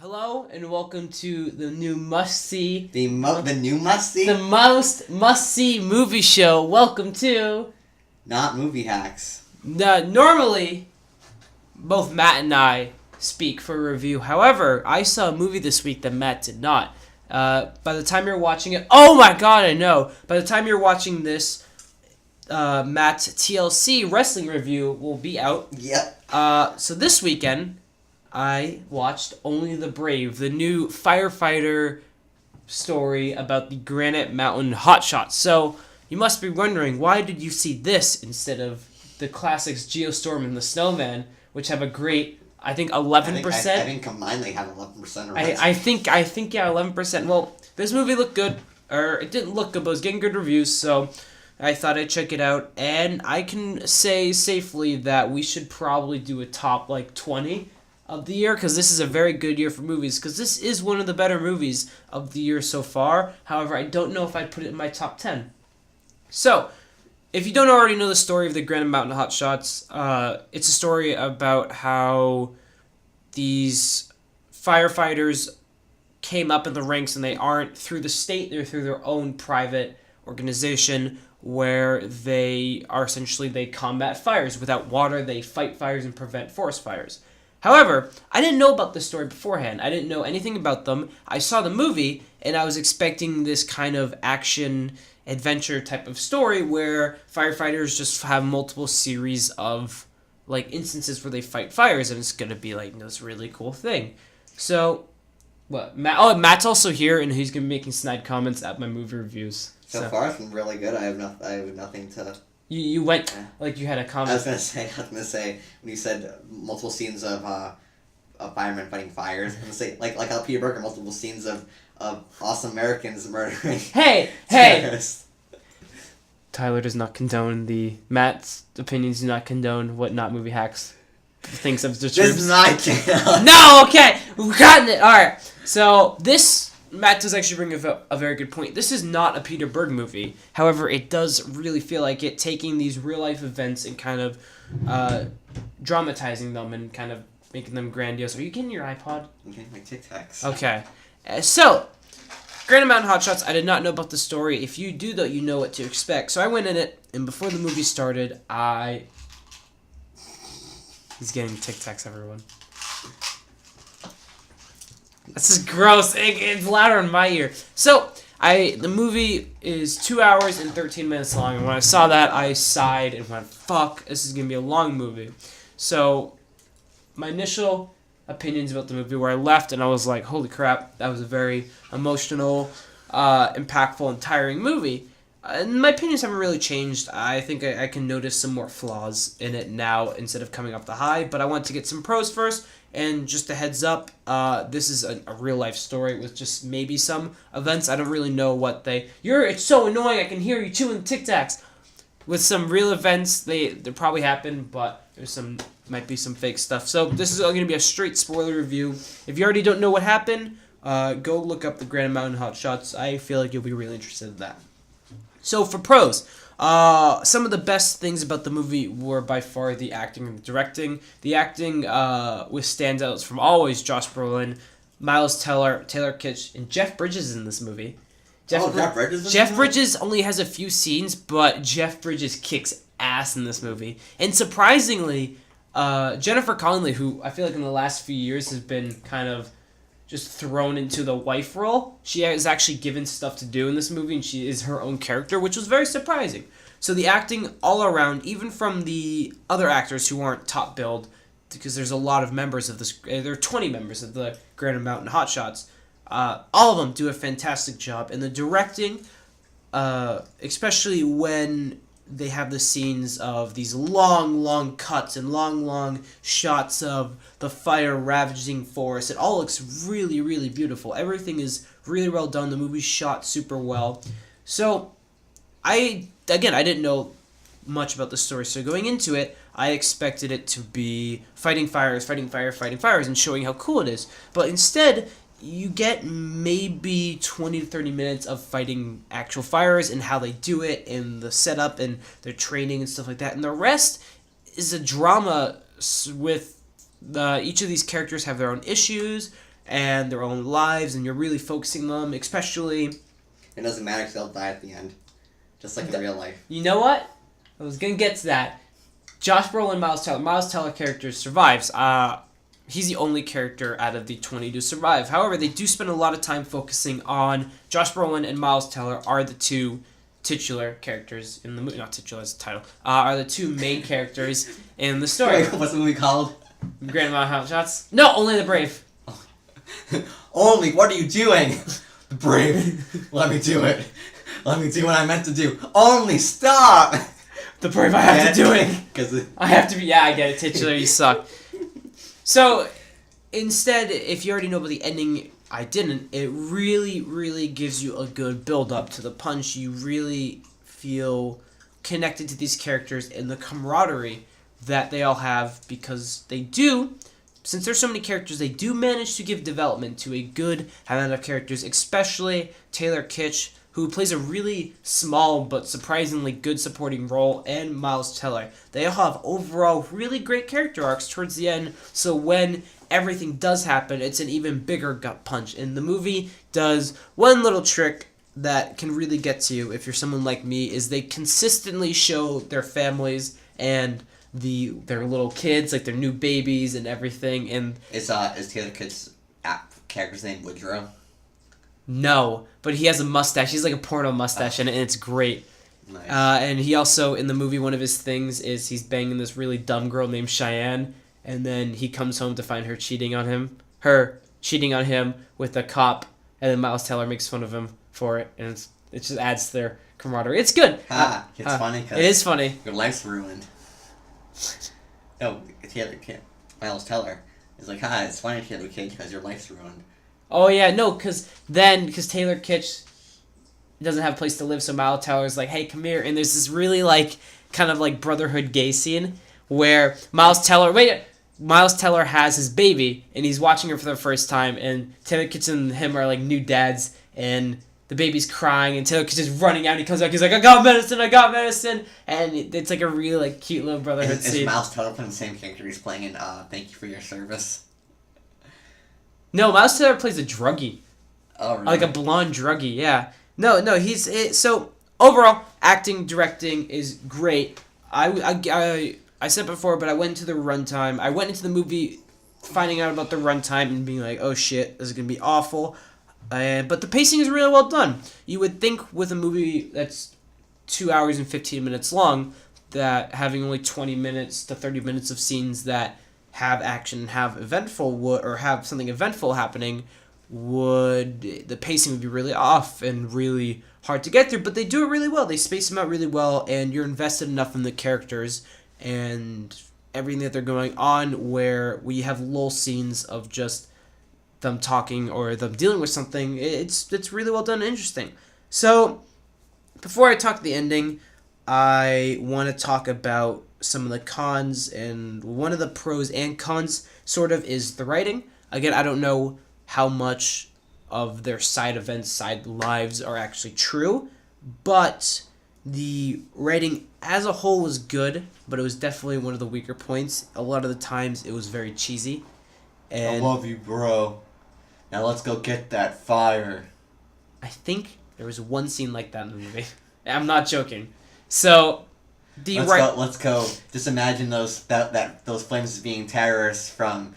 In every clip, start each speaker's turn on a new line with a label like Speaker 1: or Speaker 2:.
Speaker 1: Hello and welcome to the new must-see,
Speaker 2: The new must-see?
Speaker 1: the most must-see movie show. Welcome to
Speaker 2: NotMovieHacks.
Speaker 1: Normally, both Matt and I speak for a review. However, I saw a movie this week that Matt did not. By the time you're watching it, oh my god, I know. By the time you're watching this, Matt's TLC wrestling review will be out.
Speaker 2: Yep.
Speaker 1: So this weekend, I watched Only the Brave, the new firefighter story about the Granite Mountain hotshots. So you must be wondering, why did you see this instead of the classics Geostorm and the Snowman, which have a great, I think 11%.
Speaker 2: I think combined they have 11%. Right?
Speaker 1: I think yeah, 11%. Well, this movie looked good, or it didn't look good, but it was getting good reviews. So I thought I'd check it out, and I can say safely that we should probably do a top 20 of the year, because this is a very good year for movies, because this is one of the better movies of the year so far. However, I don't know if I'd put it in my top 10. So, if you don't already know the story of the Granite Mountain hotshots, it's a story about how these firefighters came up in the ranks, and they aren't through the state, they're through their own private organization, where they are essentially, they combat fires. Without water, they fight fires and prevent forest fires. However, I didn't know about this story beforehand. I didn't know anything about them. I saw the movie, and I was expecting this kind of action-adventure type of story where firefighters just have multiple series of instances where they fight fires, and it's going to be this really cool thing. So, what? Matt's also here, and he's going to be making snide comments at my movie reviews.
Speaker 2: So far, it's been really good. I have nothing to...
Speaker 1: You went, you had a comment.
Speaker 2: I was gonna say when you said multiple scenes of firemen fighting fires, I'm gonna say like how Peter Berger, multiple scenes of awesome Americans murdering.
Speaker 1: Hey!
Speaker 2: terrorists.
Speaker 1: Tyler does not condone Matt's opinions do not condone what NotMovieHacks thinks of the troops.
Speaker 2: This is not canon.
Speaker 1: No, okay, we've gotten it. All right, so Matt does actually bring a very good point. This is not a Peter Berg movie. However, it does really feel like it taking these real-life events and kind of dramatizing them and kind of making them grandiose. Are you getting your iPod?
Speaker 2: I'm getting my Tic Tacs.
Speaker 1: Okay. So, Granite Mountain Hotshots, I did not know about the story. If you do, though, you know what to expect. So I went in it, and before the movie started, He's getting Tic Tacs, everyone. This is gross. It's louder in my ear. So, the movie is 2 hours and 13 minutes long, and when I saw that, I sighed and went, fuck, this is going to be a long movie. So, my initial opinions about the movie where I left, and I was like, holy crap, that was a very emotional, impactful, and tiring movie. And my opinions haven't really changed. I think I can notice some more flaws in it now instead of coming off the high, but I want to get some pros first. And just a heads up, this is a real-life story with just maybe some events. I don't really know what it's so annoying, I can hear you chewing Tic Tacs. With some real events, they probably happened, but might be some fake stuff. So this is going to be a straight spoiler review. If you already don't know what happened, go look up the Granite Mountain Hotshots. I feel like you'll be really interested in that. So for pros, some of the best things about the movie were by far the acting and the directing. The acting with standouts from always Josh Brolin, Miles Taylor Kitsch, and Jeff Bridges is in this movie.
Speaker 2: Jeff Bridges?
Speaker 1: Jeff Bridges only has a few scenes, but Jeff Bridges kicks ass in this movie. And surprisingly, Jennifer Connelly, who I feel like in the last few years has been kind of just thrown into the wife role. She is actually given stuff to do in this movie, and she is her own character, which was very surprising. So the acting all around, even from the other actors who aren't top billed, because there's a lot of members of this, there are 20 members of the Granite Mountain Hotshots, all of them do a fantastic job. And the directing, especially when they have the scenes of these long cuts and long shots of the fire ravaging forest. It all looks really, really beautiful. Everything is really well done. The movie's shot super well. So, I didn't know much about the story. So going into it, I expected it to be fighting fires, and showing how cool it is. But instead, you get maybe 20 to 30 minutes of fighting actual fires and how they do it and the setup and their training and stuff like that. And the rest is a drama with each of these characters have their own issues and their own lives, and you're really focusing on them, especially...
Speaker 2: It doesn't matter because they'll die at the end. Just like in real life.
Speaker 1: You know what? I was going to get to that. Josh Brolin and Miles Teller. Miles Teller character survives. He's the only character out of the 20 to survive. However, they do spend a lot of time focusing on Josh Brolin and Miles Teller are the two titular characters in the movie. Not titular as a title. Are the two main characters in the story.
Speaker 2: Wait, what's the movie called?
Speaker 1: Grand Amount of Shots? No, Only the Brave.
Speaker 2: Only? What are you doing? The Brave. Let me do it. Let me do what I meant to do. Only stop!
Speaker 1: The Brave, I have to do it. I have to be... Yeah, I get it. Titular, you suck. So, instead, if you already know about the ending, I didn't. It really, really gives you a good build-up to the punch. You really feel connected to these characters and the camaraderie that they all have because they do, since there's so many characters, they do manage to give development to a good amount of characters, especially Taylor Kitsch, who plays a really small but surprisingly good supporting role, and Miles Teller. They all have overall really great character arcs towards the end, so when everything does happen, it's an even bigger gut punch. And the movie does one little trick that can really get to you if you're someone like me, is they consistently show their families and their little kids, like their new babies and everything. And
Speaker 2: is Taylor Kitsch's character's name Woodrow?
Speaker 1: No, but he has a mustache. He's like a porno mustache, and it's great.
Speaker 2: Nice.
Speaker 1: And he also, in the movie, one of his things is he's banging this really dumb girl named Cheyenne, and then he comes home to find her cheating on him with a cop, and then Miles Teller makes fun of him for it, and it just adds to their camaraderie. It's good.
Speaker 2: It's funny.
Speaker 1: It is funny.
Speaker 2: Your life's ruined. No, Miles Teller is like, it's funny, Taylor Kitsch, because your life's ruined.
Speaker 1: Oh, yeah, no, because Taylor Kitsch doesn't have a place to live, so Miles Teller's like, hey, come here, and there's this really, kind of brotherhood gay scene where Miles Teller has his baby, and he's watching her for the first time, and Taylor Kitsch and him are, new dads, and the baby's crying, and Taylor Kitsch is running out, and he comes back, he's like, I got medicine, and it's, a really, cute little brotherhood scene.
Speaker 2: Is Miles Teller playing the same character he's playing in Thank You for Your Service?
Speaker 1: No, Miles Teller plays a druggie.
Speaker 2: Oh, really?
Speaker 1: Like a blonde druggie, yeah. No, so overall, acting, directing is great. I said before, but I went into the runtime. I went into the movie finding out about the runtime and being like, oh shit, this is going to be awful. But the pacing is really well done. You would think with a movie that's 2 hours and 15 minutes long, that having only 20 minutes to 30 minutes of scenes that have action, have something eventful happening, the pacing would be really off and really hard to get through, but they do it really well. They space them out really well, and you're invested enough in the characters and everything that they're going on, where we have lull scenes of just them talking or them dealing with something. It's really well done and interesting. So, before I talk the ending, I want to talk about some of the cons, and one of the pros and cons sort of is the writing. Again, I don't know how much of their side events, side lives are actually true, but the writing as a whole was good, but it was definitely one of the weaker points. A lot of the times it was very cheesy. And
Speaker 2: I love you, bro. Now let's go get that fire.
Speaker 1: I think there was one scene like that in the movie. I'm not joking. So let's go. Just imagine those flames being terrorists from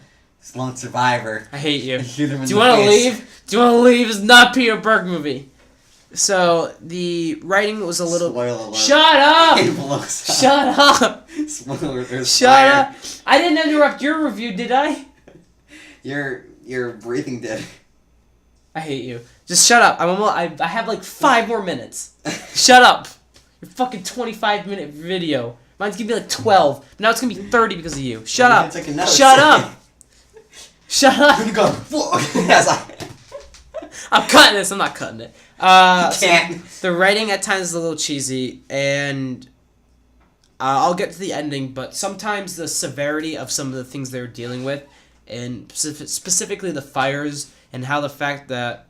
Speaker 1: Lone Survivor. I hate you.
Speaker 2: Do
Speaker 1: you want to leave? Do you want to leave? It's not Peter Berg movie. So the writing was a little.
Speaker 2: Spoiler alert.
Speaker 1: Shut up! Shut up!
Speaker 2: Spoiler. There's
Speaker 1: Shut
Speaker 2: fire.
Speaker 1: up! I didn't interrupt your review, did I?
Speaker 2: Your breathing did.
Speaker 1: I hate you. Just shut up. I have 5 more minutes. Shut up. Your fucking 25-minute video. Mine's gonna be 12. But now it's gonna be 30 because of you. Shut up. Shut up. Shut up.
Speaker 2: You go.
Speaker 1: I'm cutting this. I'm not cutting it.
Speaker 2: You can't.
Speaker 1: So the writing at times is a little cheesy, and I'll get to the ending, but sometimes the severity of some of the things they're dealing with, and specifically the fires, and how the fact that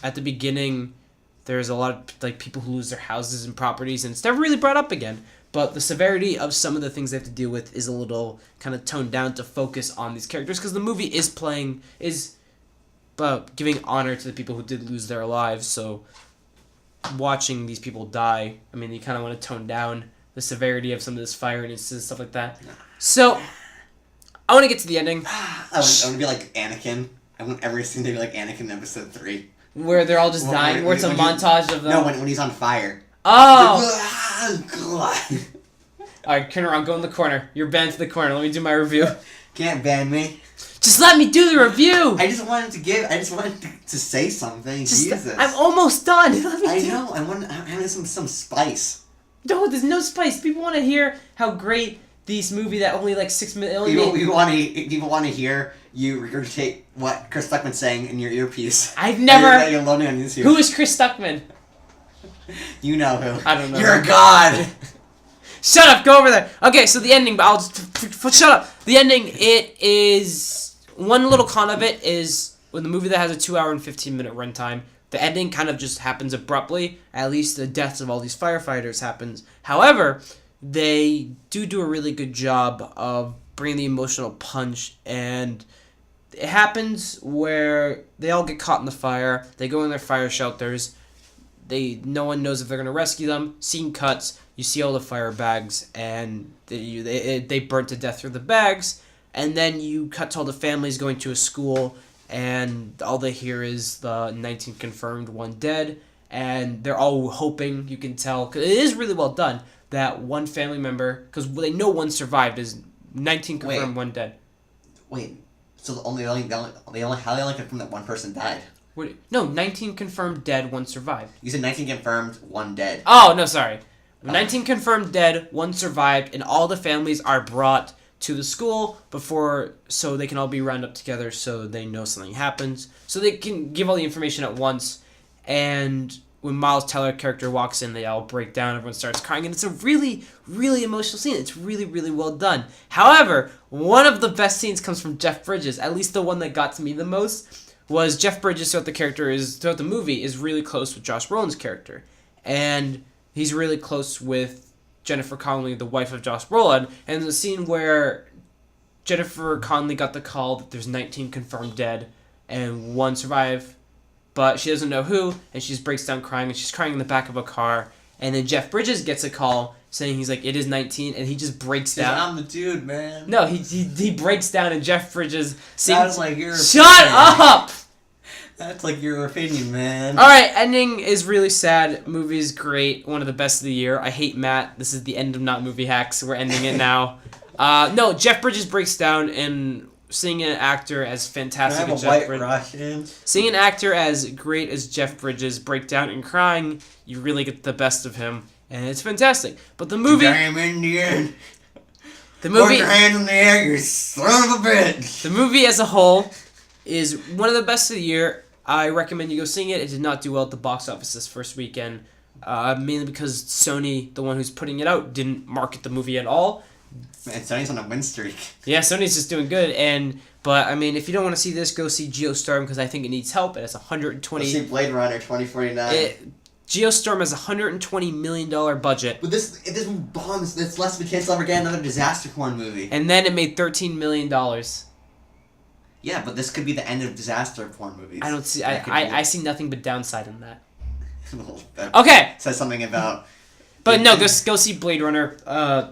Speaker 1: at the beginning there's a lot of people who lose their houses and properties, and it's never really brought up again. But the severity of some of the things they have to deal with is a little kind of toned down to focus on these characters, because the movie is giving honor to the people who did lose their lives. So watching these people die, I mean, you kind of want to tone down the severity of some of this fire and stuff like that. So I want to get to the ending.
Speaker 2: I want to be like Anakin. I want every scene to be like Anakin in episode 3.
Speaker 1: Where they're all just dying, where it's a montage of them.
Speaker 2: No, when he's on fire.
Speaker 1: Oh! Alright, turn around, go in the corner. You're banned to the corner. Let me do my review.
Speaker 2: Can't ban me.
Speaker 1: Just let me do the review!
Speaker 2: I just wanted to say something. Jesus.
Speaker 1: I'm almost done. Let me
Speaker 2: I know. I'm having some spice.
Speaker 1: No, there's no spice. People want to hear how great this movie that only like 6 minutes...
Speaker 2: People want to hear you regurgitate what Chris Stuckman's saying in your earpiece.
Speaker 1: I've never...
Speaker 2: You're loading on YouTube.
Speaker 1: Who is Chris Stuckman?
Speaker 2: You know who.
Speaker 1: I don't know.
Speaker 2: You're a god!
Speaker 1: Shut up, go over there. Okay, so the ending, but I'll just... Shut up. The ending, it is... One little con of it is with a movie that has a 2 hour and 15-minute runtime, the ending kind of just happens abruptly. At least the deaths of all these firefighters happens. However, they do a really good job of bringing the emotional punch, and it happens where they all get caught in the fire. They go in their fire shelters. No one knows if they're going to rescue them. Scene cuts. You see all the fire bags, and they burnt to death through the bags. And then you cut to all the families going to a school, and all they hear is the 19 confirmed, 1 dead. And they're all hoping, you can tell, because it is really well done, that one family member, because they know 1 survived, is 19 confirmed, 1 dead.
Speaker 2: Wait, so how they only confirmed that 1 person died?
Speaker 1: No, 19 confirmed dead, 1 survived.
Speaker 2: You said 19 confirmed, 1 dead.
Speaker 1: Oh, no, sorry. 19 confirmed dead, 1 survived, and all the families are brought to the school so they can all be rounded up together so they know something happens. So they can give all the information at once. And when Miles Teller character walks in, they all break down, everyone starts crying, and it's a really, really emotional scene. It's really, really well done. However, one of the best scenes comes from Jeff Bridges, at least the one that got to me the most, was Jeff Bridges throughout the movie is really close with Josh Brolin's character. And he's really close with Jennifer Connelly, the wife of Josh Brolin, and the scene where Jennifer Connelly got the call that there's 19 confirmed dead and 1 survived, but she doesn't know who, and she just breaks down crying, and she's crying in the back of a car, and then Jeff Bridges gets a call saying he's like, it is 19, and he just breaks down.
Speaker 2: I'm the dude, man.
Speaker 1: No, he breaks down, and Jeff Bridges sings...
Speaker 2: That was like your
Speaker 1: Shut up!
Speaker 2: That's like your opinion, man.
Speaker 1: Alright, ending is really sad. Movie is great. One of the best of the year. I hate Matt. This is the end of Not Movie Hacks. We're ending it now. No, Jeff Bridges breaks down, and seeing an actor as fantastic as Jeff Bridges. Seeing an actor as great as Jeff Bridges break down and crying, you really get the best of him. And it's fantastic. But the movie...
Speaker 2: Damn Indian.
Speaker 1: The movie...
Speaker 2: Put your hands in the air, you son of a bitch.
Speaker 1: The movie as a whole is one of the best of the year. I recommend you go seeing it. It did not do well at the box office this first weekend, mainly because Sony, the one who's putting it out, didn't market the movie at all.
Speaker 2: Man, Sony's on a win streak.
Speaker 1: Yeah, Sony's just doing good. But I mean, if you don't want to see this, go see Geostorm, because I think it needs help. It has 120.
Speaker 2: Go see Blade Runner 2049.
Speaker 1: Geostorm has a $120 million budget.
Speaker 2: But this bombs. It's less of a chance to ever get another disaster porn movie.
Speaker 1: And then it made $13 million.
Speaker 2: Yeah, but this could be the end of disaster porn movies.
Speaker 1: I don't see. I see nothing but downside in that.
Speaker 2: Well, that
Speaker 1: Okay.
Speaker 2: Says something about.
Speaker 1: But no, go see Blade Runner.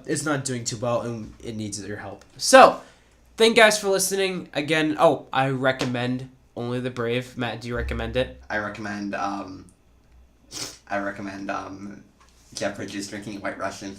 Speaker 1: It's not doing too well, and it needs your help. So, thank you guys for listening again. Oh, I recommend Only the Brave. Matt, do you recommend it?
Speaker 2: I recommend Jeff Bridges drinking White Russian.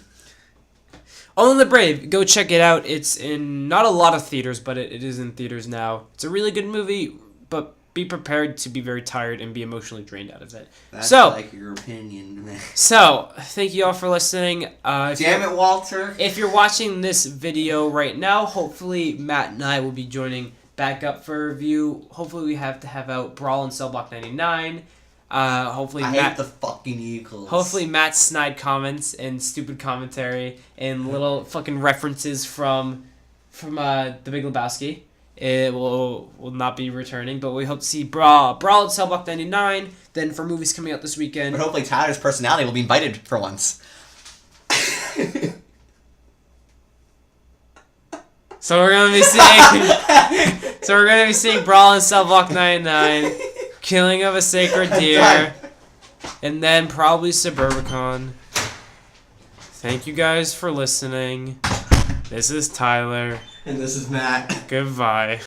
Speaker 1: Only the Brave. Go check it out. It's in not a lot of theaters, but it is in theaters now. It's a really good movie, but be prepared to be very tired and be emotionally drained out of it.
Speaker 2: That's
Speaker 1: so,
Speaker 2: like your opinion, man.
Speaker 1: So, thank you all for listening.
Speaker 2: Damn it, Walter.
Speaker 1: If you're watching this video right now, hopefully Matt and I will be joining back up for a review. Hopefully we have to have out Brawl in Cell Block 99. Hopefully
Speaker 2: I
Speaker 1: Matt,
Speaker 2: hate the fucking Eagles.
Speaker 1: Hopefully Matt's snide comments and stupid commentary and little fucking references from The Big Lebowski it will not be returning, but we hope to see Brawl at Cell Block 99. Then for movies coming out this weekend,
Speaker 2: but hopefully Tyler's personality will be invited for once.
Speaker 1: So we're gonna be seeing So we're gonna be seeing Brawl in Cell Block 99, Killing of a Sacred Deer, and then probably Suburbicon. Thank you guys for listening. This is Tyler.
Speaker 2: And this is Matt.
Speaker 1: Goodbye.